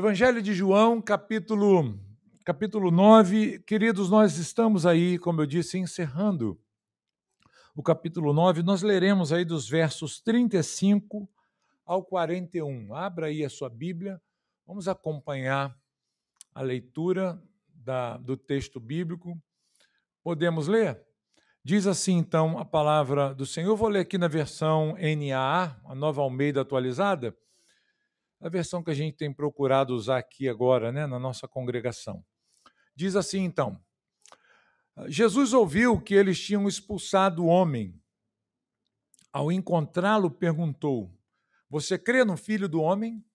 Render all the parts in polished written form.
Evangelho de João, capítulo 9. Queridos, nós estamos aí, como eu disse, encerrando o capítulo 9. Nós leremos aí dos versos 35 ao 41. Abra aí a sua Bíblia, vamos acompanhar a leitura do texto bíblico. Podemos ler? Diz assim, então, a palavra do Senhor. Eu vou ler aqui na versão NAA, a Nova Almeida atualizada, a versão que a gente tem procurado usar aqui agora, né, na nossa congregação. Diz assim, então: Jesus ouviu que eles tinham expulsado o homem. Ao encontrá-lo, perguntou: Você crê no Filho do Homem?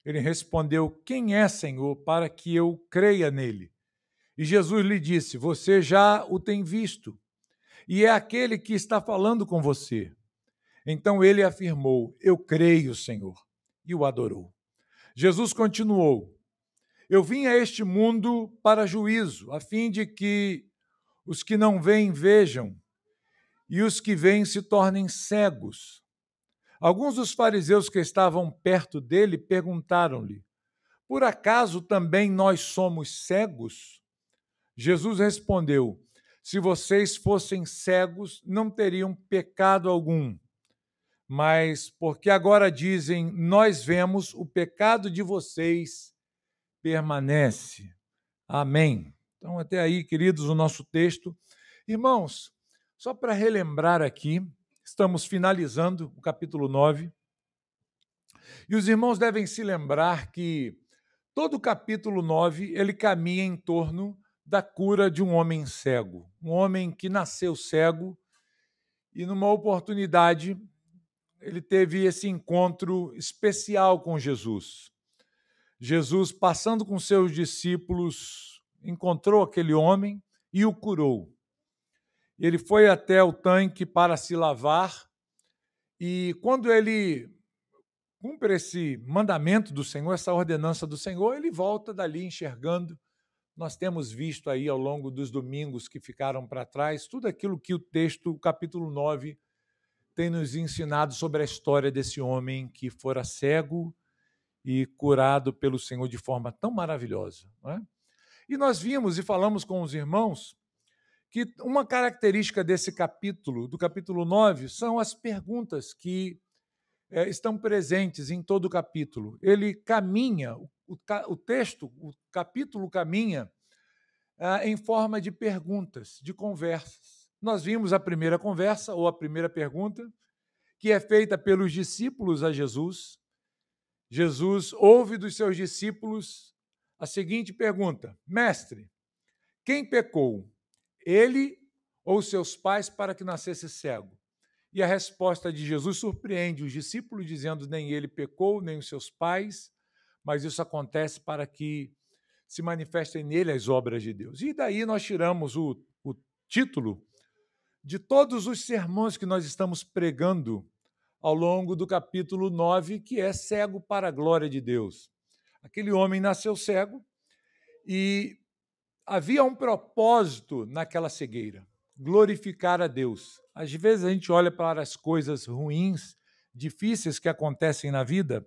Ele respondeu: Quem é, Senhor, para que eu creia nele? E Jesus lhe disse: Você já o tem visto, e é aquele que está falando com você. Então ele afirmou: Eu creio, Senhor, e o adorou. Jesus continuou: Eu vim a este mundo para juízo, a fim de que os que não veem vejam, e os que veem se tornem cegos. Alguns dos fariseus que estavam perto dele perguntaram-lhe: Por acaso também nós somos cegos? Jesus respondeu: Se vocês fossem cegos, não teriam pecado algum. Mas porque agora dizem, nós vemos, o pecado de vocês permanece. Amém. Então, até aí, queridos, o nosso texto. Irmãos, só para relembrar aqui, estamos finalizando o capítulo 9. E os irmãos devem se lembrar que todo o capítulo 9, ele caminha em torno da cura de um homem cego. Um homem que nasceu cego e, numa oportunidade, ele teve esse encontro especial com Jesus. Jesus, passando com seus discípulos, encontrou aquele homem e o curou. Ele foi até o tanque para se lavar e, quando ele cumpre esse mandamento do Senhor, essa ordenança do Senhor, ele volta dali enxergando. Nós temos visto aí ao longo dos domingos que ficaram para trás tudo aquilo que o texto, o capítulo 9, tem nos ensinado sobre a história desse homem que fora cego e curado pelo Senhor de forma tão maravilhosa. Não é? E nós vimos e falamos com os irmãos que uma característica desse capítulo, do capítulo 9, são as perguntas que estão presentes em todo o capítulo. Ele caminha, o texto, o capítulo caminha em forma de perguntas, de conversas. Nós vimos a primeira conversa, ou a primeira pergunta, que é feita pelos discípulos a Jesus. Jesus ouve dos seus discípulos a seguinte pergunta: Mestre, quem pecou, ele ou seus pais, para que nascesse cego? E a resposta de Jesus surpreende os discípulos, dizendo: nem ele pecou, nem os seus pais, mas isso acontece para que se manifestem nele as obras de Deus. E daí nós tiramos o título de todos os sermões que nós estamos pregando ao longo do capítulo 9, que é Cego para a Glória de Deus. Aquele homem nasceu cego e havia um propósito naquela cegueira: glorificar a Deus. Às vezes a gente olha para as coisas ruins, difíceis que acontecem na vida,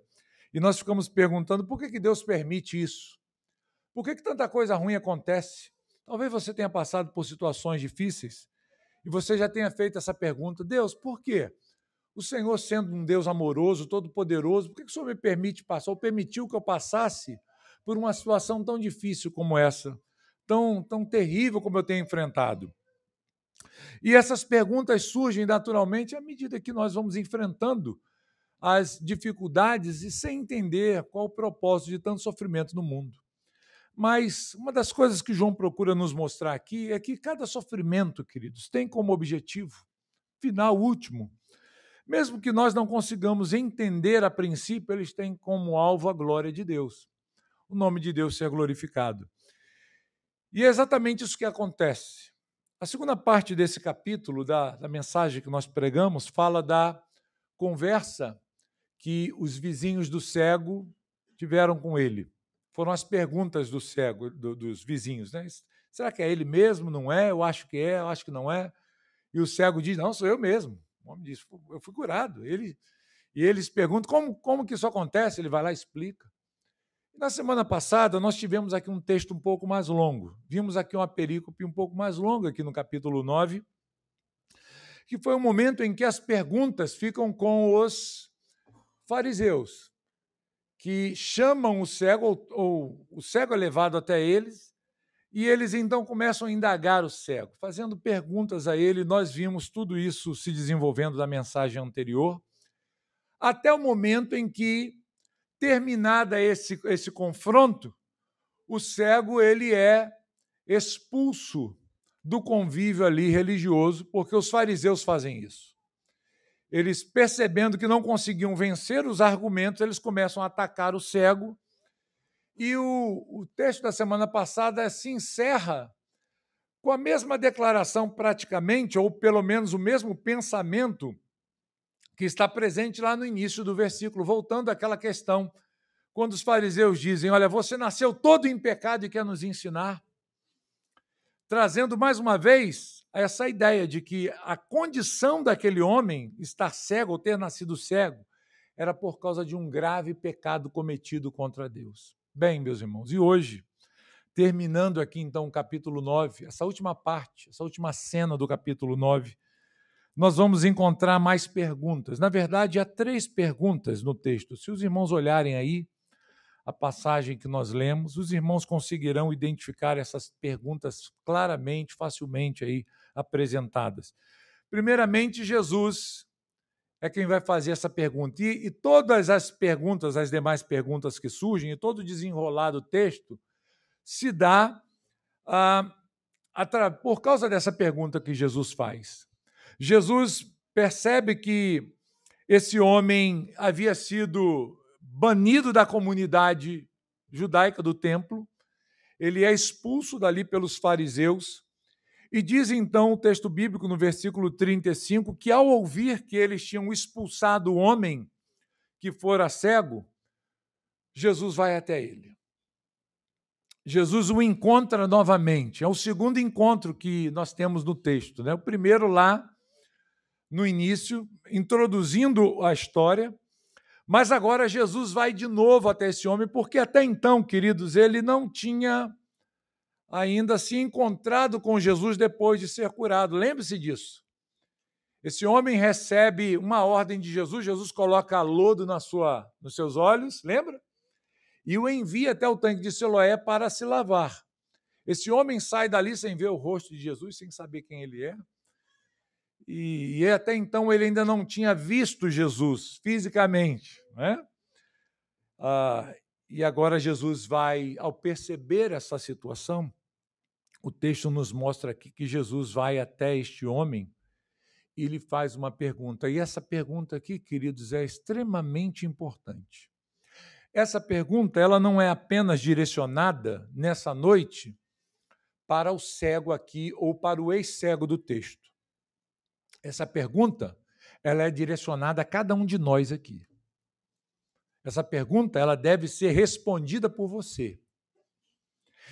e nós ficamos perguntando por que Deus permite isso? Por que tanta coisa ruim acontece? Talvez você tenha passado por situações difíceis e você já tenha feito essa pergunta: Deus, por quê? O Senhor, sendo um Deus amoroso, todo-poderoso, por que o Senhor me permite passar, ou permitiu que eu passasse por uma situação tão difícil como essa, tão terrível como eu tenho enfrentado? E essas perguntas surgem naturalmente à medida que nós vamos enfrentando as dificuldades e sem entender qual o propósito de tanto sofrimento no mundo. Mas uma das coisas que João procura nos mostrar aqui é que cada sofrimento, queridos, tem como objetivo final, último, mesmo que nós não consigamos entender a princípio, eles têm como alvo a glória de Deus, o nome de Deus ser glorificado. E é exatamente isso que acontece. A segunda parte desse capítulo, da mensagem que nós pregamos, fala da conversa que os vizinhos do cego tiveram com ele. Foram as perguntas do cego, dos vizinhos, né? Será que é ele mesmo? Não é? Eu acho que é, eu acho que não é. E o cego diz: não, sou eu mesmo. O homem diz: eu fui curado. E eles perguntam: como que isso acontece? Ele vai lá e explica. Na semana passada, nós tivemos aqui um texto um pouco mais longo. Vimos aqui uma perícope um pouco mais longa, aqui no capítulo 9, que foi um momento em que as perguntas ficam com os fariseus, que chamam o cego, ou o cego é levado até eles, e eles então começam a indagar o cego, fazendo perguntas a ele. Nós vimos tudo isso se desenvolvendo na mensagem anterior, até o momento em que, terminada esse confronto, o cego ele é expulso do convívio ali religioso, porque os fariseus fazem isso. Eles, percebendo que não conseguiam vencer os argumentos, eles começam a atacar o cego. E o texto da semana passada se encerra com a mesma declaração praticamente, ou pelo menos o mesmo pensamento que está presente lá no início do versículo, voltando àquela questão, quando os fariseus dizem: olha, você nasceu todo em pecado e quer nos ensinar, trazendo mais uma vez essa ideia de que a condição daquele homem estar cego ou ter nascido cego era por causa de um grave pecado cometido contra Deus. Bem, meus irmãos, e hoje, terminando aqui então o capítulo 9, essa última parte, essa última cena do capítulo 9, nós vamos encontrar mais perguntas. Na verdade, há 3 perguntas no texto. Se os irmãos olharem aí a passagem que nós lemos, os irmãos conseguirão identificar essas perguntas claramente, facilmente aí apresentadas. Primeiramente, Jesus é quem vai fazer essa pergunta. E todas as perguntas, as demais perguntas que surgem, e todo o desenrolar do texto, se dá por causa dessa pergunta que Jesus faz. Jesus percebe que esse homem havia sido banido da comunidade judaica do templo, ele é expulso dali pelos fariseus, e diz então o texto bíblico no versículo 35 que, ao ouvir que eles tinham expulsado o homem que fora cego, Jesus vai até ele. Jesus o encontra novamente. É o segundo encontro que nós temos no texto, né? O primeiro lá no início, introduzindo a história, mas agora Jesus vai de novo até esse homem, porque até então, queridos, ele não tinha ainda se encontrado com Jesus depois de ser curado. Lembre-se disso. Esse homem recebe uma ordem de Jesus, Jesus coloca lodo nos seus olhos, lembra? E o envia até o tanque de Siloé para se lavar. Esse homem sai dali sem ver o rosto de Jesus, sem saber quem ele é. E até então ele ainda não tinha visto Jesus fisicamente, né? E agora Jesus vai, ao perceber essa situação, o texto nos mostra aqui que Jesus vai até este homem e lhe faz uma pergunta. E essa pergunta aqui, queridos, é extremamente importante. Essa pergunta, ela não é apenas direcionada nessa noite para o cego aqui ou para o ex-cego do texto. Essa pergunta, ela é direcionada a cada um de nós aqui. Essa pergunta, ela deve ser respondida por você.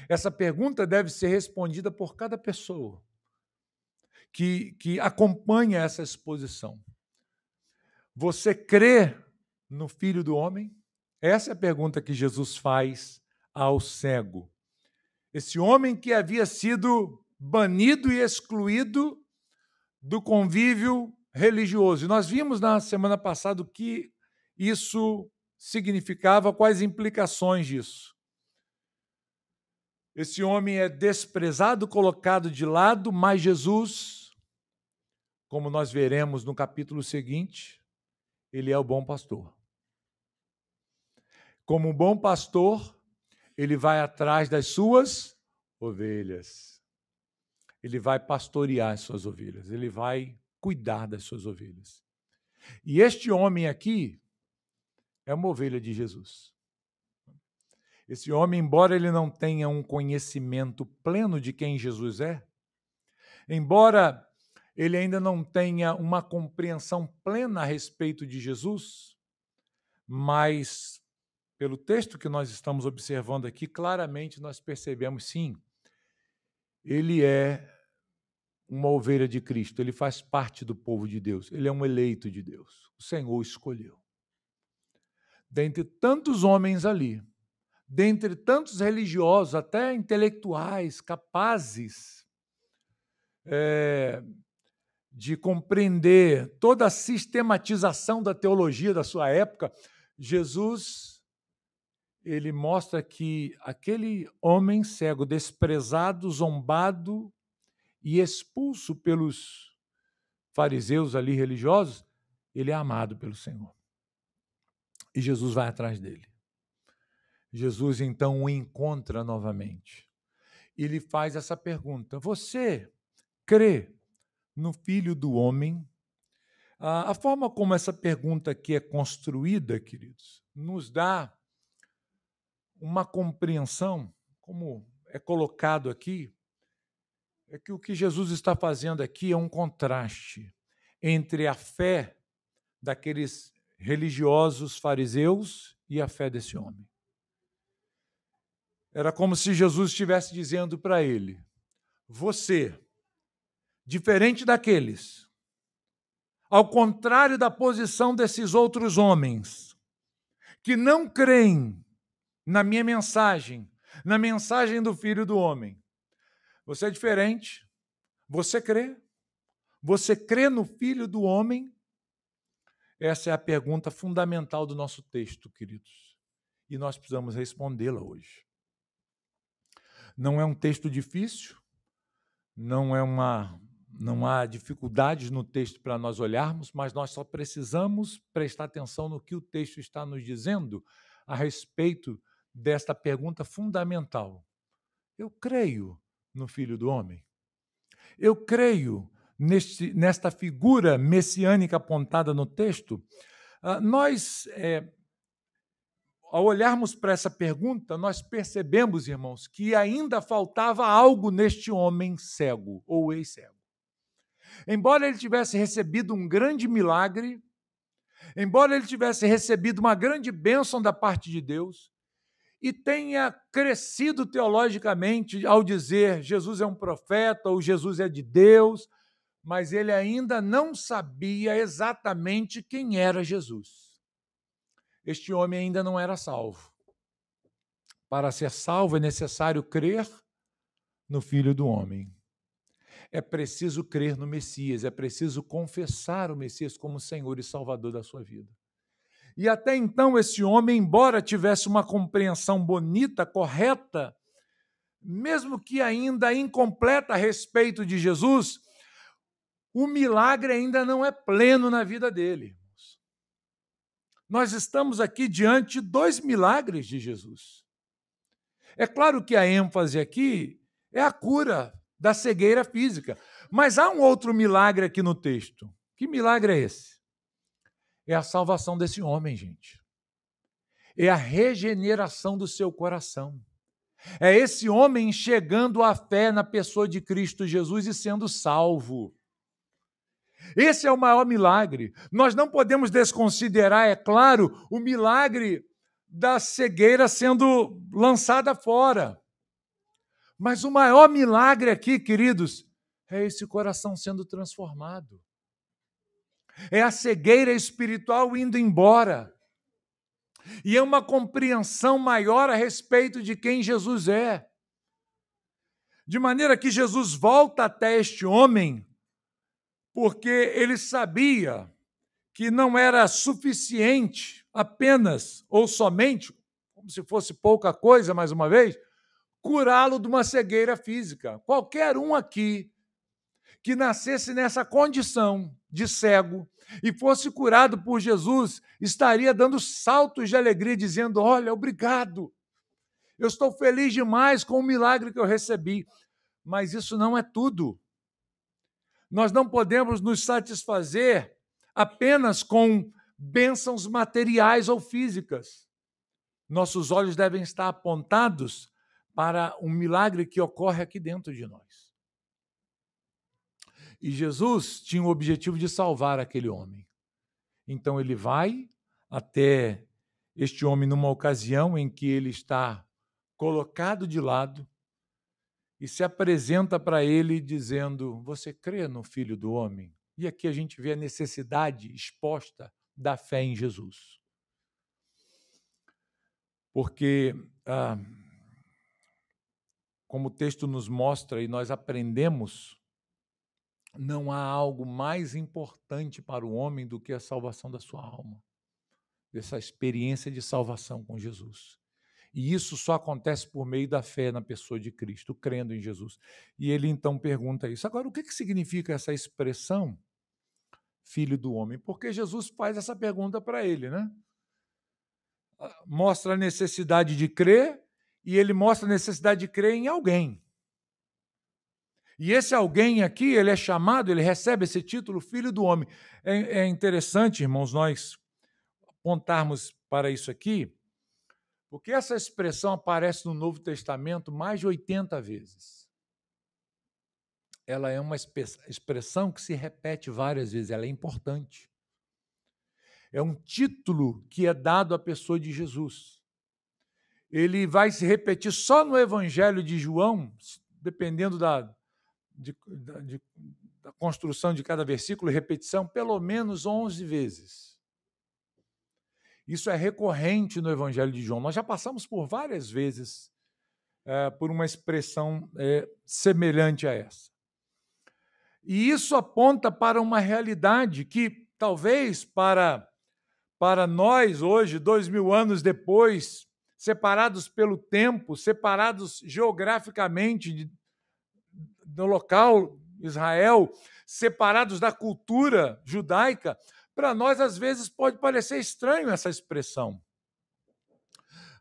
Essa pergunta deve ser respondida por cada pessoa que acompanha essa exposição. Você crê no Filho do Homem? Essa é a pergunta que Jesus faz ao cego. Esse homem que havia sido banido e excluído do convívio religioso. E nós vimos na semana passada o que isso significava, quais implicações disso. Esse homem é desprezado, colocado de lado, mas Jesus, como nós veremos no capítulo seguinte, ele é o bom pastor. Como um bom pastor, ele vai atrás das suas ovelhas. Ele vai pastorear as suas ovelhas, ele vai cuidar das suas ovelhas. E este homem aqui é uma ovelha de Jesus. Esse homem, embora ele não tenha um conhecimento pleno de quem Jesus é, embora ele ainda não tenha uma compreensão plena a respeito de Jesus, mas pelo texto que nós estamos observando aqui, claramente nós percebemos, sim, ele é uma ovelha de Cristo, ele faz parte do povo de Deus, ele é um eleito de Deus, o Senhor o escolheu. Dentre tantos homens ali, dentre tantos religiosos, até intelectuais, capazes de compreender toda a sistematização da teologia da sua época, Jesus, ele mostra que aquele homem cego, desprezado, zombado e expulso pelos fariseus ali religiosos, ele é amado pelo Senhor. E Jesus vai atrás dele. Jesus, então, o encontra novamente. E lhe faz essa pergunta: você crê no Filho do Homem? A forma como essa pergunta aqui é construída, queridos, nos dá uma compreensão, como é colocado aqui, é que o que Jesus está fazendo aqui é um contraste entre a fé daqueles religiosos fariseus e a fé desse homem. Era como se Jesus estivesse dizendo para ele: você, diferente daqueles, ao contrário da posição desses outros homens, que não creem na minha mensagem, na mensagem do Filho do Homem, você é diferente, você crê? Você crê no Filho do Homem? Essa é a pergunta fundamental do nosso texto, queridos, e nós precisamos respondê-la hoje. Não é um texto difícil, não há dificuldades no texto para nós olharmos, mas nós só precisamos prestar atenção no que o texto está nos dizendo a respeito desta pergunta fundamental. Eu creio no Filho do Homem? Eu creio nesta figura messiânica apontada no texto? Ao olharmos para essa pergunta, nós percebemos, irmãos, que ainda faltava algo neste homem cego ou ex-cego. Embora ele tivesse recebido um grande milagre, embora ele tivesse recebido uma grande bênção da parte de Deus e tenha crescido teologicamente ao dizer Jesus é um profeta ou Jesus é de Deus, mas ele ainda não sabia exatamente quem era Jesus. Este homem ainda não era salvo. Para ser salvo é necessário crer no Filho do Homem. É preciso crer no Messias, é preciso confessar o Messias como Senhor e Salvador da sua vida. E até então esse homem, embora tivesse uma compreensão bonita, correta, mesmo que ainda incompleta a respeito de Jesus, o milagre ainda não é pleno na vida dele. Nós estamos aqui diante de 2 milagres de Jesus. É claro que a ênfase aqui é a cura da cegueira física, mas há um outro milagre aqui no texto. Que milagre é esse? É a salvação desse homem, gente. É a regeneração do seu coração. É esse homem chegando à fé na pessoa de Cristo Jesus e sendo salvo. Esse é o maior milagre. Nós não podemos desconsiderar, é claro, o milagre da cegueira sendo lançada fora. Mas o maior milagre aqui, queridos, é esse coração sendo transformado. É a cegueira espiritual indo embora. E é uma compreensão maior a respeito de quem Jesus é. De maneira que Jesus volta até este homem porque ele sabia que não era suficiente apenas ou somente, como se fosse pouca coisa, mais uma vez, curá-lo de uma cegueira física. Qualquer um aqui que nascesse nessa condição de cego e fosse curado por Jesus, estaria dando saltos de alegria, dizendo: olha, obrigado, eu estou feliz demais com o milagre que eu recebi. Mas isso não é tudo. Nós não podemos nos satisfazer apenas com bênçãos materiais ou físicas. Nossos olhos devem estar apontados para um milagre que ocorre aqui dentro de nós. E Jesus tinha o objetivo de salvar aquele homem. Então ele vai até este homem numa ocasião em que ele está colocado de lado e se apresenta para ele dizendo: você crê no Filho do Homem? E aqui a gente vê a necessidade exposta da fé em Jesus. porque, como o texto nos mostra e nós aprendemos, não há algo mais importante para o homem do que a salvação da sua alma, dessa experiência de salvação com Jesus. E isso só acontece por meio da fé na pessoa de Cristo, crendo em Jesus. E ele então pergunta isso. Agora, o que significa essa expressão, filho do homem? Porque Jesus faz essa pergunta para ele, né? Mostra a necessidade de crer e ele mostra a necessidade de crer em alguém. E esse alguém aqui, ele é chamado, ele recebe esse título, filho do homem. É interessante, irmãos, nós apontarmos para isso aqui, porque essa expressão aparece no Novo Testamento mais de 80 vezes. Ela é uma expressão que se repete várias vezes, ela é importante. É um título que é dado à pessoa de Jesus. Ele vai se repetir só no Evangelho de João, dependendo da construção de cada versículo, repetição, pelo menos 11 vezes. Isso é recorrente no Evangelho de João. Nós já passamos por várias vezes por uma expressão semelhante a essa. E isso aponta para uma realidade que, talvez, para nós hoje, 2000 anos depois, separados pelo tempo, separados geograficamente do local Israel, separados da cultura judaica, para nós, às vezes, pode parecer estranho essa expressão.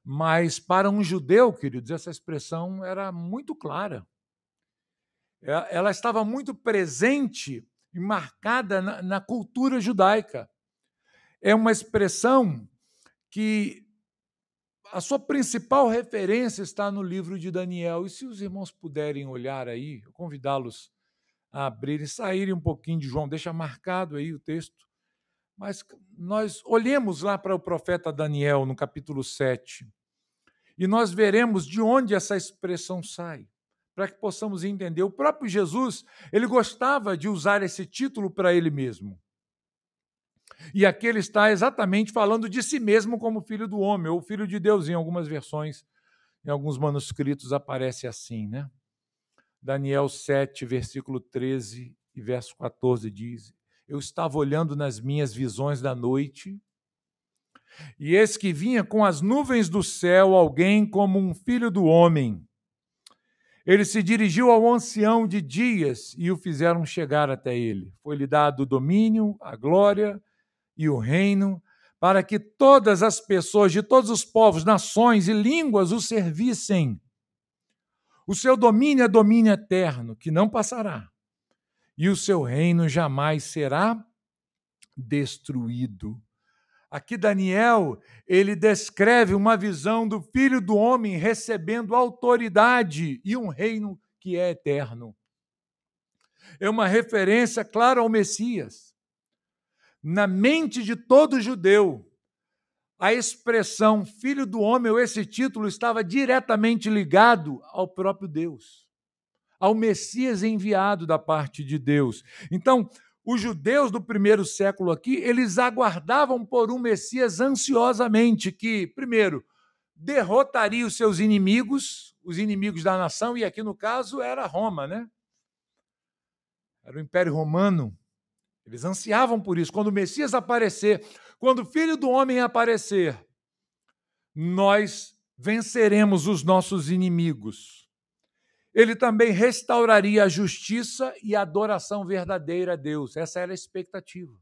Mas, para um judeu, queridos, essa expressão era muito clara. Ela estava muito presente e marcada na cultura judaica. É uma expressão que a sua principal referência está no livro de Daniel. E se os irmãos puderem olhar aí, eu convidá-los a abrir e saírem um pouquinho de João, deixa marcado aí o texto. Mas nós olhemos lá para o profeta Daniel, no capítulo 7, e nós veremos de onde essa expressão sai, para que possamos entender. O próprio Jesus, ele gostava de usar esse título para ele mesmo. E aqui ele está exatamente falando de si mesmo como filho do homem, ou filho de Deus, em algumas versões, em alguns manuscritos aparece assim, né? Daniel 7, versículo 13 e verso 14 diz: eu estava olhando nas minhas visões da noite, e eis que vinha com as nuvens do céu alguém como um filho do homem. Ele se dirigiu ao ancião de dias e o fizeram chegar até ele. Foi-lhe dado o domínio, a glória e o reino, para que todas as pessoas de todos os povos, nações e línguas o servissem. O seu domínio é domínio eterno, que não passará, e o seu reino jamais será destruído. Aqui Daniel, ele descreve uma visão do Filho do Homem recebendo autoridade e um reino que é eterno. É uma referência clara ao Messias. Na mente de todo judeu, a expressão Filho do Homem, ou esse título, estava diretamente ligado ao próprio Deus, ao Messias enviado da parte de Deus. Então, os judeus do primeiro século aqui, eles aguardavam por um Messias ansiosamente, que, primeiro, derrotaria os seus inimigos, os inimigos da nação, e aqui no caso era Roma, né? Era o Império Romano. Eles ansiavam por isso. Quando o Messias aparecer, quando o Filho do Homem aparecer, nós venceremos os nossos inimigos. Ele também restauraria a justiça e a adoração verdadeira a Deus. Essa era a expectativa.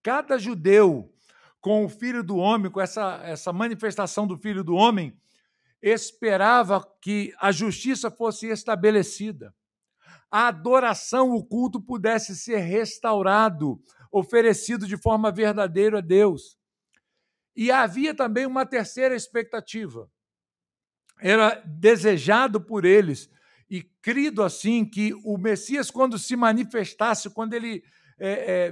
Cada judeu, com o Filho do Homem, com essa manifestação do Filho do Homem, esperava que a justiça fosse estabelecida, a adoração, o culto pudesse ser restaurado, oferecido de forma verdadeira a Deus. E havia também uma terceira expectativa. Era desejado por eles e crido assim que o Messias, quando se manifestasse, quando ele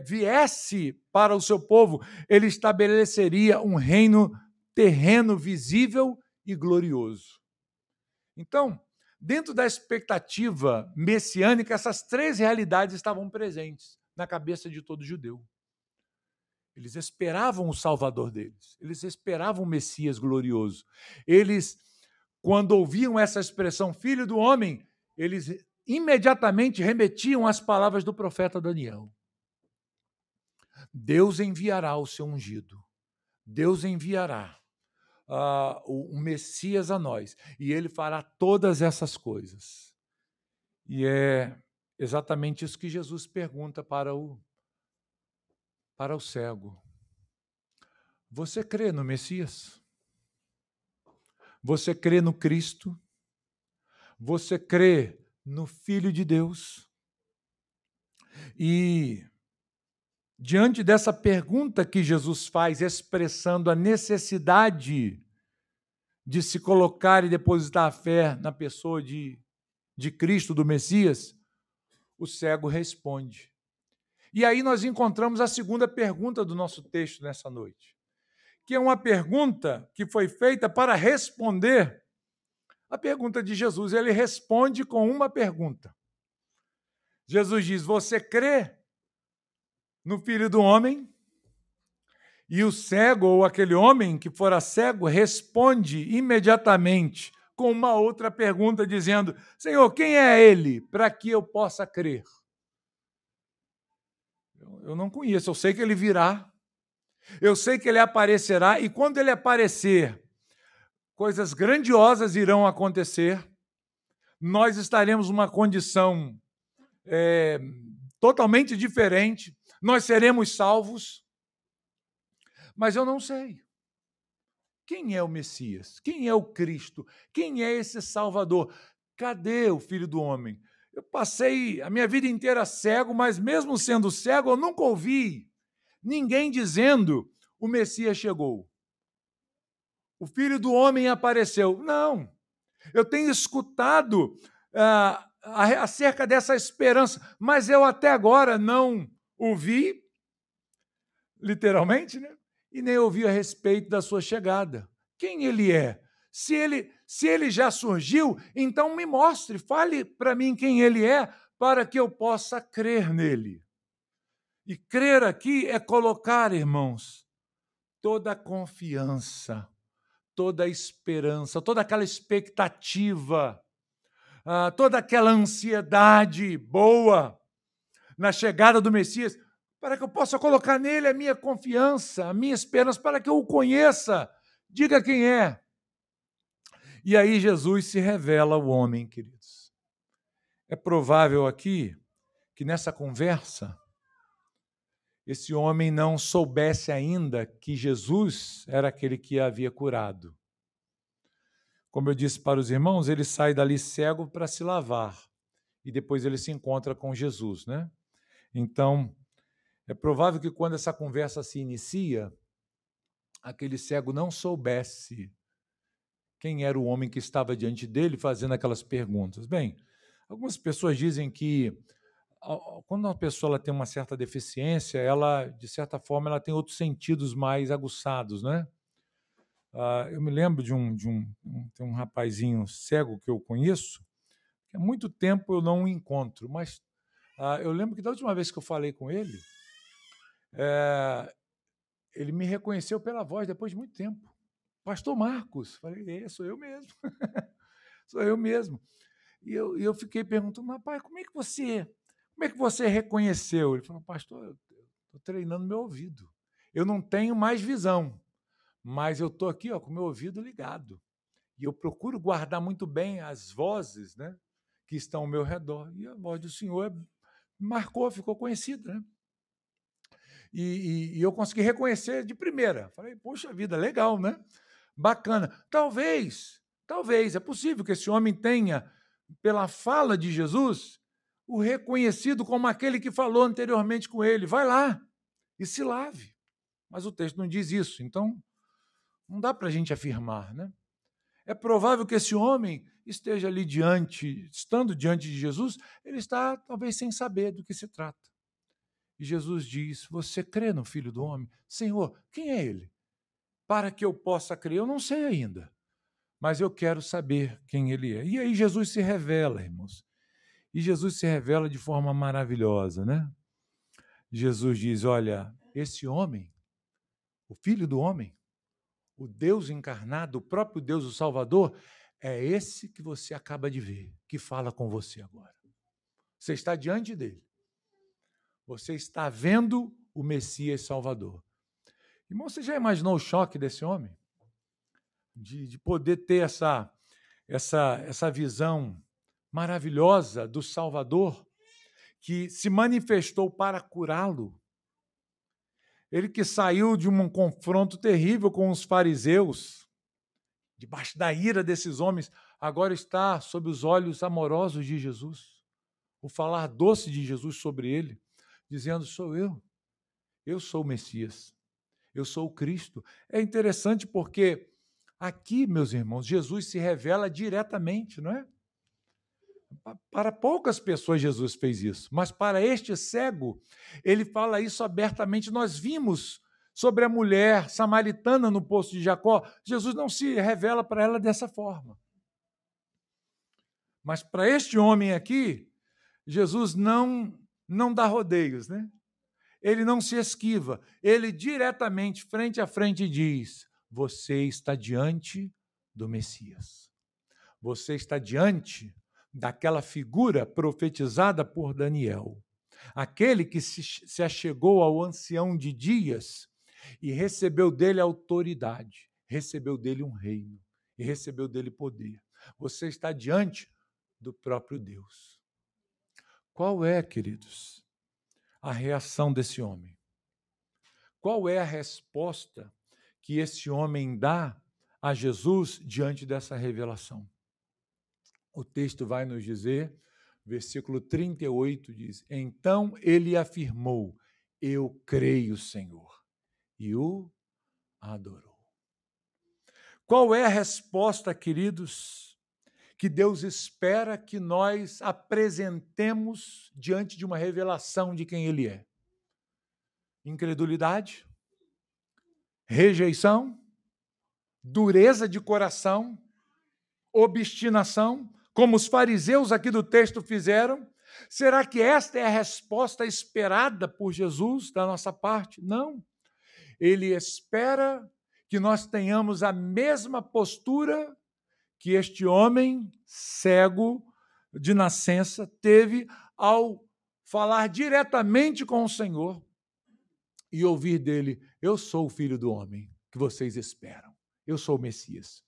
viesse para o seu povo, ele estabeleceria um reino terreno visível e glorioso. Então, dentro da expectativa messiânica, essas três realidades estavam presentes na cabeça de todo judeu. Eles esperavam o Salvador deles. Eles esperavam o Messias glorioso. Eles, quando ouviam essa expressão, filho do homem, eles imediatamente remetiam às palavras do profeta Daniel. Deus enviará o seu ungido. Deus enviará o Messias a nós. E ele fará todas essas coisas. E é exatamente isso que Jesus pergunta para o cego. Você crê no Messias? Você crê no Cristo? Você crê no Filho de Deus? E diante dessa pergunta que Jesus faz, expressando a necessidade de se colocar e depositar a fé na pessoa de Cristo, do Messias, o cego responde. E aí nós encontramos a segunda pergunta do nosso texto nessa noite, que é uma pergunta que foi feita para responder a pergunta de Jesus. Ele responde com uma pergunta. Jesus diz: você crê no Filho do Homem? E o cego, ou aquele homem que fora cego, responde imediatamente com uma outra pergunta, dizendo: Senhor, quem é ele para que eu possa crer? Eu não conheço, eu sei que ele virá, eu sei que ele aparecerá, e quando ele aparecer, coisas grandiosas irão acontecer, nós estaremos numa condição totalmente diferente, nós seremos salvos, mas eu não sei. Quem é o Messias? Quem é o Cristo? Quem é esse Salvador? Cadê o Filho do Homem? Eu passei a minha vida inteira cego, mas mesmo sendo cego, eu nunca ouvi ninguém dizendo: o Messias chegou. O Filho do Homem apareceu. Não. Eu tenho escutado acerca dessa esperança, mas eu até agora não ouvi, literalmente, né? E nem ouvi a respeito da sua chegada. Quem ele é? Se ele já surgiu, então me mostre, fale para mim quem ele é, para que eu possa crer nele. E crer aqui é colocar, irmãos, toda a confiança, toda a esperança, toda aquela expectativa, toda aquela ansiedade boa na chegada do Messias, para que eu possa colocar nele a minha confiança, a minha esperança, para que eu o conheça. Diga quem é. E aí Jesus se revela ao homem, queridos. É provável aqui que nessa conversa esse homem não soubesse ainda que Jesus era aquele que havia curado. Como eu disse para os irmãos, ele sai dali cego para se lavar e depois ele se encontra com Jesus, né? Então, é provável que quando essa conversa se inicia, aquele cego não soubesse quem era o homem que estava diante dele fazendo aquelas perguntas. Bem, algumas pessoas dizem que quando uma pessoa ela tem uma certa deficiência, ela, de certa forma, ela tem outros sentidos mais aguçados, né? Eu me lembro de um rapazinho cego que eu conheço, que há muito tempo eu não o encontro, mas eu lembro que da última vez que eu falei com ele, ele me reconheceu pela voz depois de muito tempo. Pastor Marcos. Falei, sou eu mesmo. Sou eu mesmo. E eu fiquei perguntando, rapaz, como é que você reconheceu? Ele falou, pastor, eu estou treinando meu ouvido. Eu não tenho mais visão, mas eu estou aqui com o meu ouvido ligado. E eu procuro guardar muito bem as vozes, né, que estão ao meu redor. E a voz do Senhor marcou, ficou conhecida, né? E eu consegui reconhecer de primeira. Falei, poxa vida, legal, né? Bacana. Talvez, é possível que esse homem tenha, pela fala de Jesus, o reconhecido como aquele que falou anteriormente com ele. Vai lá e se lave. Mas o texto não diz isso, então não dá para a gente afirmar, né? É provável que esse homem esteja ali estando diante de Jesus, ele está talvez sem saber do que se trata. E Jesus diz, você crê no Filho do Homem? Senhor, quem é ele? Para que eu possa crer, eu não sei ainda, mas eu quero saber quem ele é. E aí Jesus se revela, irmãos. E Jesus se revela de forma maravilhosa, né? Jesus diz, olha, esse homem o Filho do Homem, o Deus encarnado, o próprio Deus, o Salvador, é esse que você acaba de ver, que fala com você agora. Você está diante dele. Você está vendo o Messias Salvador. Irmão, você já imaginou o choque desse homem? De poder ter essa visão maravilhosa do Salvador, que se manifestou para curá-lo. Ele que saiu de um confronto terrível com os fariseus, debaixo da ira desses homens, agora está sob os olhos amorosos de Jesus. O falar doce de Jesus sobre ele, dizendo, sou eu sou o Messias, eu sou o Cristo. É interessante porque aqui, meus irmãos, Jesus se revela diretamente, não é? Para poucas pessoas Jesus fez isso, mas para este cego, ele fala isso abertamente. Nós vimos sobre a mulher samaritana no poço de Jacó, Jesus não se revela para ela dessa forma. Mas para este homem aqui, Jesus não dá rodeios, né? Ele não se esquiva, ele diretamente, frente a frente, diz, você está diante do Messias. Você está diante daquela figura profetizada por Daniel, aquele que se achegou ao ancião de dias e recebeu dele autoridade, recebeu dele um reino e recebeu dele poder. Você está diante do próprio Deus. Qual é, queridos, a reação desse homem? Qual é a resposta que esse homem dá a Jesus diante dessa revelação? O texto vai nos dizer, versículo 38 diz, então ele afirmou, eu creio, Senhor, e o adorou. Qual é a resposta, queridos, que Deus espera que nós apresentemos diante de uma revelação de quem Ele é? Incredulidade? Rejeição? Dureza de coração? Obstinação? Como os fariseus aqui do texto fizeram? Será que esta é a resposta esperada por Jesus da nossa parte? Não. Ele espera que nós tenhamos a mesma postura que este homem cego de nascença teve ao falar diretamente com o Senhor e ouvir dele, eu sou o Filho do Homem que vocês esperam, eu sou o Messias.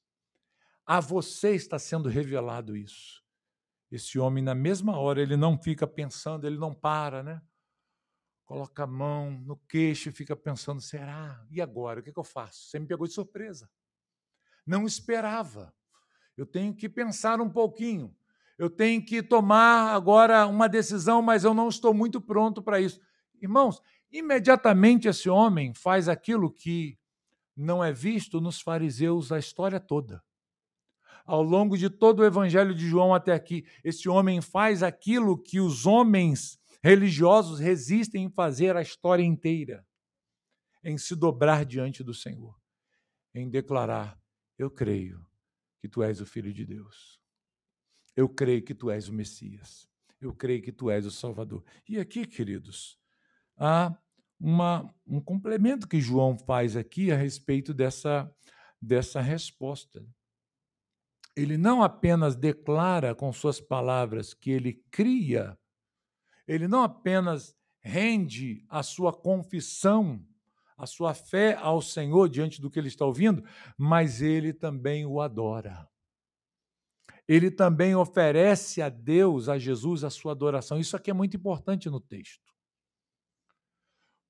A você está sendo revelado isso. Esse homem, na mesma hora, ele não fica pensando, ele não para, né? Coloca a mão no queixo e fica pensando, será? E agora? O que eu faço? Você me pegou de surpresa. Não esperava. Eu tenho que pensar um pouquinho. Eu tenho que tomar agora uma decisão, mas eu não estou muito pronto para isso. Irmãos, imediatamente esse homem faz aquilo que não é visto nos fariseus a história toda. Ao longo de todo o Evangelho de João até aqui, esse homem faz aquilo que os homens religiosos resistem em fazer a história inteira, em se dobrar diante do Senhor, em declarar, eu creio que tu és o Filho de Deus. Eu creio que tu és o Messias. Eu creio que tu és o Salvador. E aqui, queridos, há um complemento que João faz aqui a respeito dessa resposta. Ele não apenas declara com suas palavras que ele cria, ele não apenas rende a sua confissão, a sua fé ao Senhor diante do que ele está ouvindo, mas ele também o adora. Ele também oferece a Deus, a Jesus, a sua adoração. Isso aqui é muito importante no texto.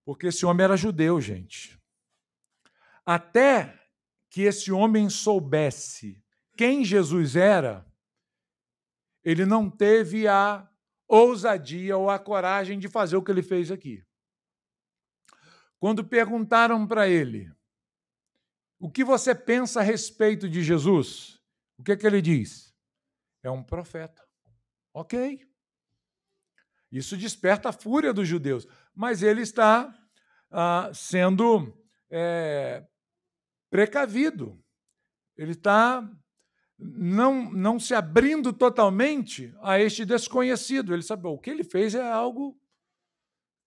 Porque esse homem era judeu, gente. Até que esse homem soubesse quem Jesus era, ele não teve a ousadia ou a coragem de fazer o que ele fez aqui. Quando perguntaram para ele, o que você pensa a respeito de Jesus? O que ele diz? É um profeta. Ok. Isso desperta a fúria dos judeus, mas ele está sendo precavido. Ele está não se abrindo totalmente a este desconhecido. Ele sabe, o que ele fez é algo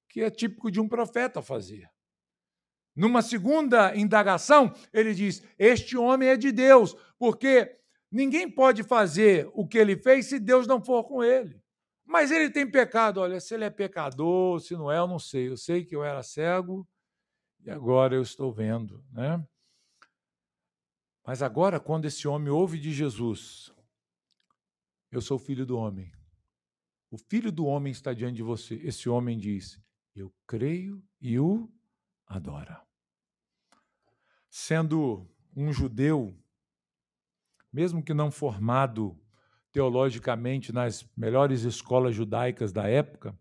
que é típico de um profeta fazer. Numa segunda indagação, ele diz: este homem é de Deus, porque ninguém pode fazer o que ele fez se Deus não for com ele. Mas ele tem pecado. Olha, se ele é pecador, se não é, eu não sei. Eu sei que eu era cego e agora eu estou vendo, né? Mas agora, quando esse homem ouve de Jesus: eu sou o filho do homem. O filho do homem está diante de você. Esse homem diz: eu creio e o adora. Sendo um judeu, mesmo que não formado teologicamente nas melhores escolas judaicas da época,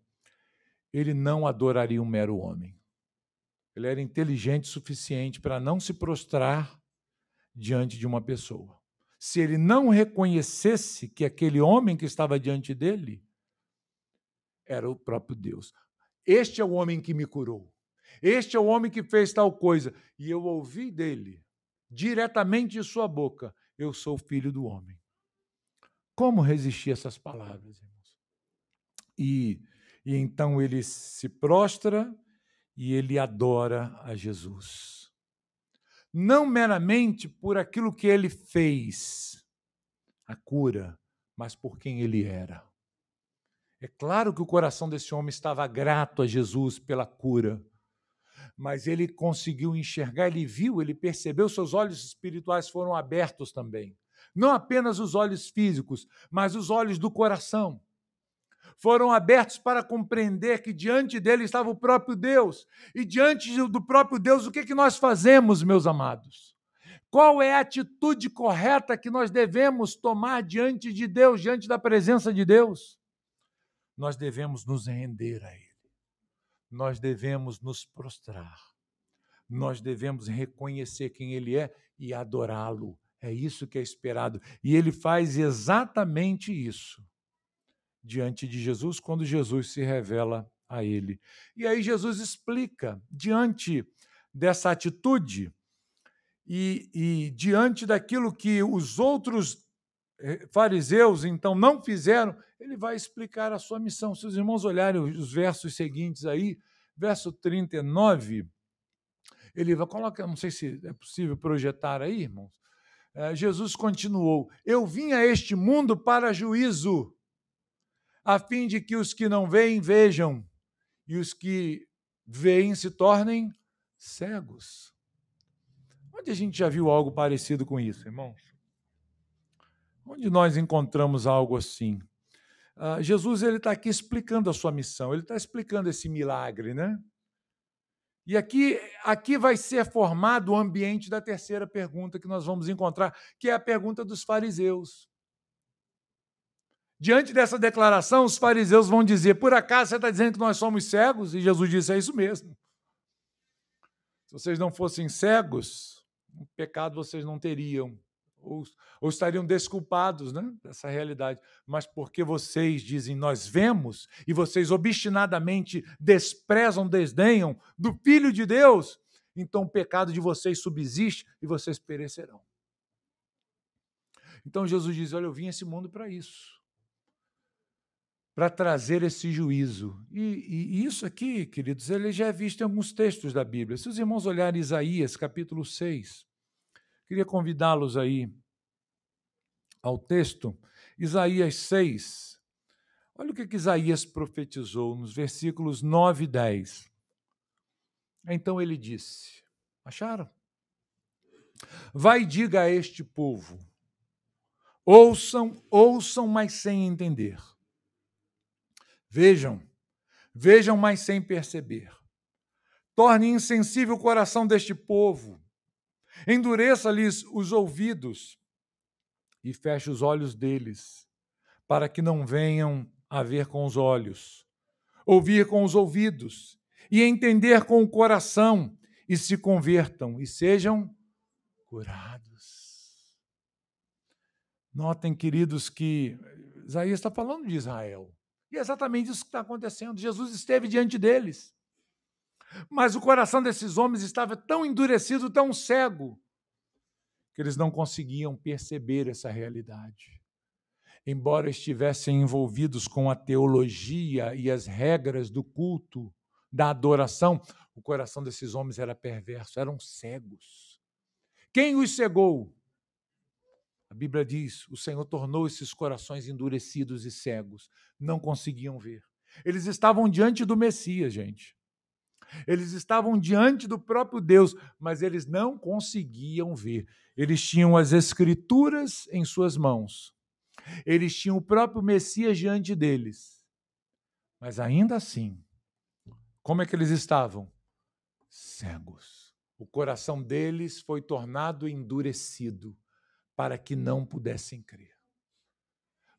ele não adoraria um mero homem. Ele era inteligente o suficiente para não se prostrar diante de uma pessoa. Se ele não reconhecesse que aquele homem que estava diante dele era o próprio Deus. Este é o homem que me curou. Este é o homem que fez tal coisa. E eu ouvi dele, diretamente de sua boca: eu sou filho do homem. Como resistir a essas palavras, irmãos? E então ele se prostra e ele adora a Jesus. Não meramente por aquilo que ele fez, a cura, mas por quem ele era. É claro que o coração desse homem estava grato a Jesus pela cura, mas ele conseguiu enxergar, ele viu, ele percebeu, seus olhos espirituais foram abertos também. Não apenas os olhos físicos, mas os olhos do coração. Foram abertos para compreender que diante dele estava o próprio Deus. E diante do próprio Deus, o que nós fazemos, meus amados? Qual é a atitude correta que nós devemos tomar diante de Deus, diante da presença de Deus? Nós devemos nos render a Ele. Nós devemos nos prostrar. Nós devemos reconhecer quem Ele é e adorá-lo. É isso que é esperado. E Ele faz exatamente isso diante de Jesus, quando Jesus se revela a ele. E aí Jesus explica, diante dessa atitude e diante daquilo que os outros fariseus, então, não fizeram, ele vai explicar a sua missão. Se os irmãos olharem os versos seguintes aí, verso 39, ele vai colocar, não sei se é possível projetar aí, irmãos. Jesus continuou: eu vim a este mundo para juízo, a fim de que os que não veem, vejam, e os que veem se tornem cegos. Onde a gente já viu algo parecido com isso, irmãos? Onde nós encontramos algo assim? Jesus está aqui explicando a sua missão, ele está explicando esse milagre, né? E aqui vai ser formado o ambiente da terceira pergunta que nós vamos encontrar, que é a pergunta dos fariseus. Diante dessa declaração, os fariseus vão dizer: por acaso você está dizendo que nós somos cegos? E Jesus disse: é isso mesmo. Se vocês não fossem cegos, o pecado vocês não teriam, ou estariam desculpados, né, dessa realidade. Mas porque vocês dizem nós vemos, e vocês obstinadamente desprezam, desdenham do Filho de Deus, então o pecado de vocês subsiste e vocês perecerão. Então Jesus diz: olha, eu vim a esse mundo para isso, para trazer esse juízo. E isso aqui, queridos, ele já é visto em alguns textos da Bíblia. Se os irmãos olharem Isaías, capítulo 6, queria convidá-los aí ao texto, Isaías 6. Olha o que Isaías profetizou nos versículos 9 e 10. Então ele disse, acharam? Vai e diga a este povo: ouçam, mas sem entender. Vejam, mas sem perceber. Torne insensível o coração deste povo. Endureça-lhes os ouvidos e feche os olhos deles, para que não venham a ver com os olhos, ouvir com os ouvidos e entender com o coração, e se convertam e sejam curados. Notem, queridos, que Isaías está falando de Israel. E é exatamente isso que está acontecendo. Jesus esteve diante deles. Mas o coração desses homens estava tão endurecido, tão cego, que eles não conseguiam perceber essa realidade. Embora estivessem envolvidos com a teologia e as regras do culto da adoração, o coração desses homens era perverso, eram cegos. Quem os cegou? A Bíblia diz, o Senhor tornou esses corações endurecidos e cegos, não conseguiam ver. Eles estavam diante do Messias, gente. Eles estavam diante do próprio Deus, mas eles não conseguiam ver. Eles tinham as Escrituras em suas mãos. Eles tinham o próprio Messias diante deles. Mas ainda assim, como é que eles estavam? Cegos. O coração deles foi tornado endurecido para que não pudessem crer.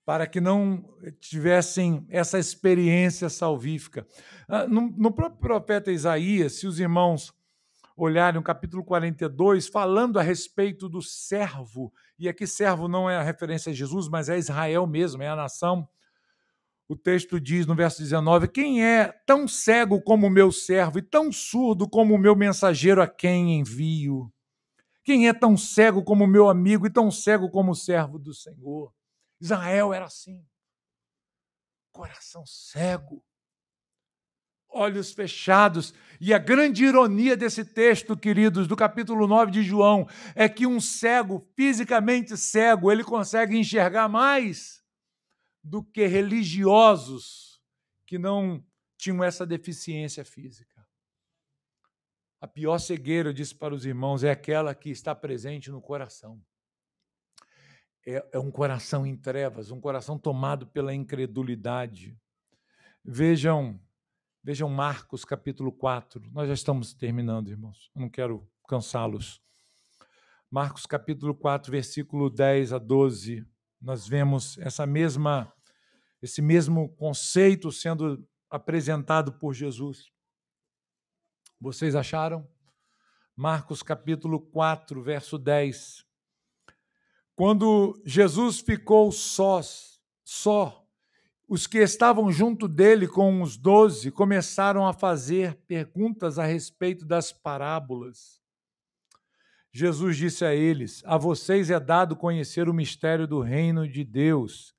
Para que não tivessem essa experiência salvífica. No próprio profeta Isaías, se os irmãos olharem o capítulo 42, falando a respeito do servo, e aqui servo não é a referência a Jesus, mas é Israel mesmo, é a nação. O texto diz no verso 19, quem é tão cego como o meu servo e tão surdo como o meu mensageiro a quem envio? Quem é tão cego como o meu amigo e tão cego como o servo do Senhor? Israel era assim. Coração cego. Olhos fechados. E a grande ironia desse texto, queridos, do capítulo 9 de João, é que um cego, fisicamente cego, ele consegue enxergar mais do que religiosos que não tinham essa deficiência física. A pior cegueira, eu disse para os irmãos, é aquela que está presente no coração. É um coração em trevas, um coração tomado pela incredulidade. Vejam Marcos, capítulo 4. Nós já estamos terminando, irmãos. Eu não quero cansá-los. Marcos, capítulo 4, versículo 10 a 12. Nós vemos esse mesmo conceito sendo apresentado por Jesus. Vocês acharam? Marcos, capítulo 4, verso 10. Quando Jesus ficou só, os que estavam junto dele com os 12 começaram a fazer perguntas a respeito das parábolas. Jesus disse a eles, a vocês é dado conhecer o mistério do reino de Deus,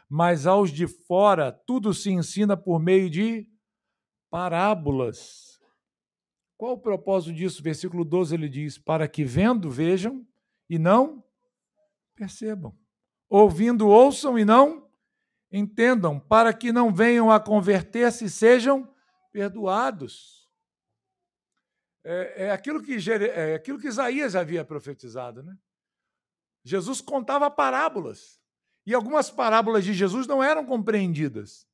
mas aos de fora tudo se ensina por meio de parábolas. Qual o propósito disso? Versículo 12 ele diz, para que vendo vejam e não percebam, ouvindo ouçam e não entendam, para que não venham a converter-se e sejam perdoados. É aquilo que Isaías havia profetizado, né? Jesus contava parábolas, e algumas parábolas de Jesus não eram compreendidas.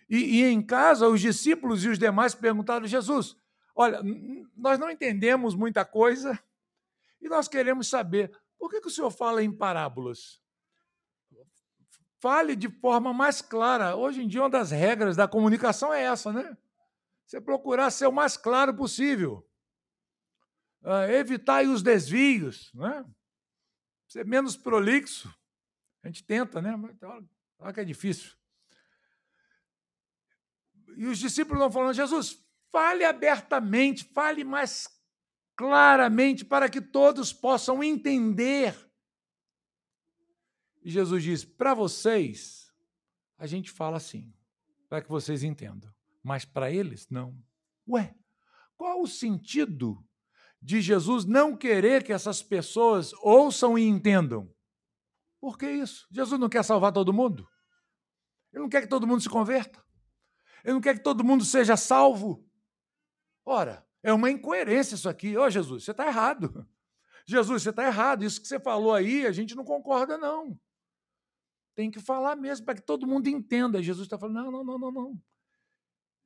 E em casa, os discípulos e os demais perguntaram, Jesus, olha, nós não entendemos muita coisa, e nós queremos saber, por que o senhor fala em parábolas? Fale de forma mais clara. Hoje em dia, uma das regras da comunicação é essa, né? Você procurar ser o mais claro possível. Evitar os desvios, né? Ser menos prolixo. A gente tenta, né? Mas olha que é difícil. E os discípulos não falando, Jesus, fale abertamente, fale mais claramente para que todos possam entender. E Jesus diz, para vocês, a gente fala assim, para que vocês entendam. Mas para eles, não. Ué, qual o sentido de Jesus não querer que essas pessoas ouçam e entendam? Por que isso? Jesus não quer salvar todo mundo? Ele não quer que todo mundo se converta? Ele não quer que todo mundo seja salvo? Ora, é uma incoerência isso aqui. Ô, Jesus, você está errado. Jesus, você está errado. Isso que você falou aí, a gente não concorda, não. Tem que falar mesmo, para que todo mundo entenda. Jesus está falando, não.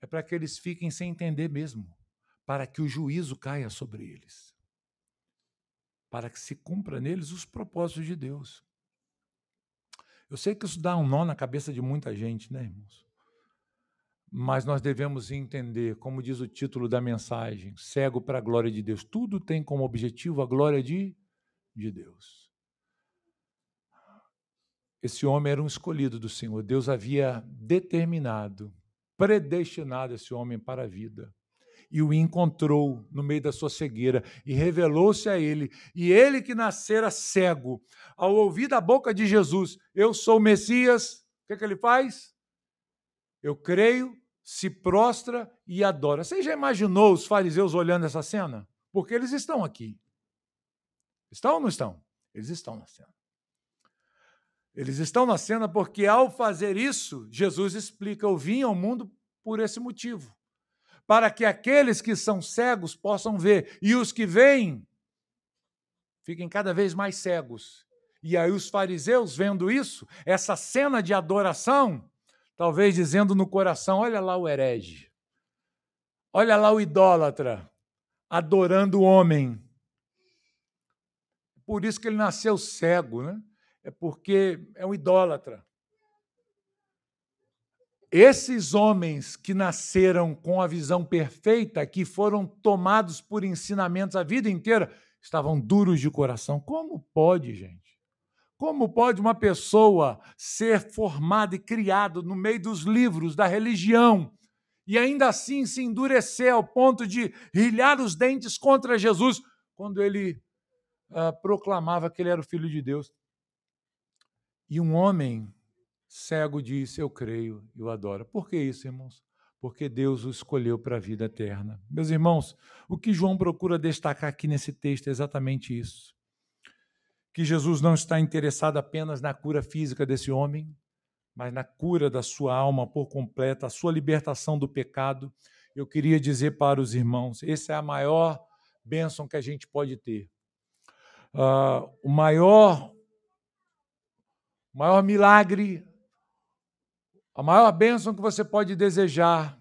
É para que eles fiquem sem entender mesmo. Para que o juízo caia sobre eles. Para que se cumpra neles os propósitos de Deus. Eu sei que isso dá um nó na cabeça de muita gente, né, irmãos? Mas nós devemos entender, como diz o título da mensagem, cego para a glória de Deus. Tudo tem como objetivo a glória de Deus. Esse homem era um escolhido do Senhor. Deus havia determinado, predestinado esse homem para a vida. E o encontrou no meio da sua cegueira e revelou-se a ele. E ele que nascera cego, ao ouvir da boca de Jesus, eu sou o Messias, o que ele faz? Eu creio se prostra e adora. Você já imaginou os fariseus olhando essa cena? Porque eles estão aqui. Estão ou não estão? Eles estão na cena. Eles estão na cena porque, ao fazer isso, Jesus explica: eu vim ao mundo por esse motivo, para que aqueles que são cegos possam ver, e os que veem fiquem cada vez mais cegos. E aí os fariseus, vendo isso, essa cena de adoração, talvez dizendo no coração: olha lá o herege, olha lá o idólatra, adorando o homem. Por isso que ele nasceu cego, né? É porque é um idólatra. Esses homens que nasceram com a visão perfeita, que foram tomados por ensinamentos a vida inteira, estavam duros de coração. Como pode, gente? Como pode uma pessoa ser formada e criada no meio dos livros da religião e ainda assim se endurecer ao ponto de rilhar os dentes contra Jesus quando ele proclamava que ele era o Filho de Deus? E um homem cego disse: eu creio e o adoro. Por que isso, irmãos? Porque Deus o escolheu para a vida eterna. Meus irmãos, o que João procura destacar aqui nesse texto é exatamente isso. Que Jesus não está interessado apenas na cura física desse homem, mas na cura da sua alma por completa, a sua libertação do pecado. Eu queria dizer para os irmãos, essa é a maior bênção que a gente pode ter. O maior milagre, a maior bênção que você pode desejar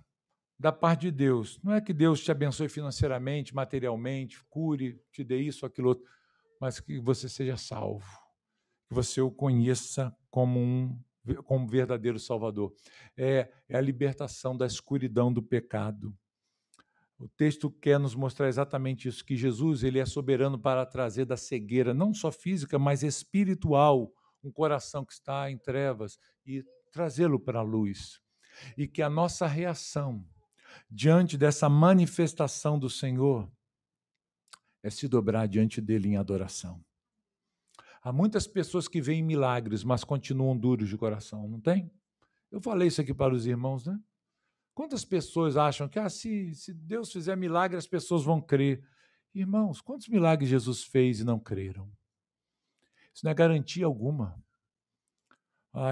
da parte de Deus, não é que Deus te abençoe financeiramente, materialmente, cure, te dê isso, aquilo outro, mas que você seja salvo, que você o conheça como verdadeiro Salvador. É a libertação da escuridão do pecado. O texto quer nos mostrar exatamente isso, que Jesus ele é soberano para trazer da cegueira, não só física, mas espiritual, um coração que está em trevas, e trazê-lo para a luz. E que a nossa reação diante dessa manifestação do Senhor é se dobrar diante dele em adoração. Há muitas pessoas que veem milagres, mas continuam duros de coração, não tem? Eu falei isso aqui para os irmãos, né? Quantas pessoas acham que se Deus fizer milagre, as pessoas vão crer? Irmãos, quantos milagres Jesus fez e não creram? Isso não é garantia alguma.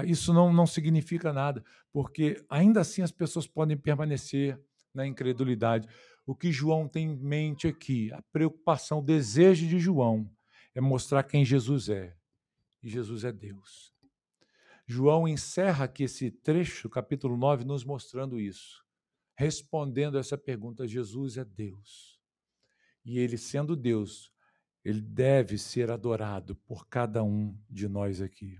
Isso não significa nada, porque ainda assim as pessoas podem permanecer na incredulidade. O que João tem em mente aqui, a preocupação, o desejo de João é mostrar quem Jesus é. E Jesus é Deus. João encerra aqui esse trecho, capítulo 9, nos mostrando isso. Respondendo a essa pergunta: Jesus é Deus. E ele, sendo Deus, ele deve ser adorado por cada um de nós aqui.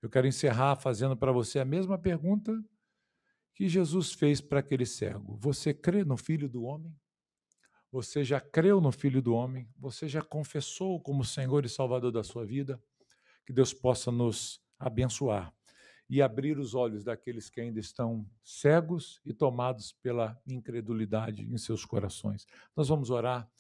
Eu quero encerrar fazendo para você a mesma pergunta que Jesus fez para aquele cego. Você crê no Filho do Homem? Você já creu no Filho do Homem? Você já confessou como Senhor e Salvador da sua vida? Que Deus possa nos abençoar e abrir os olhos daqueles que ainda estão cegos e tomados pela incredulidade em seus corações. Nós vamos orar.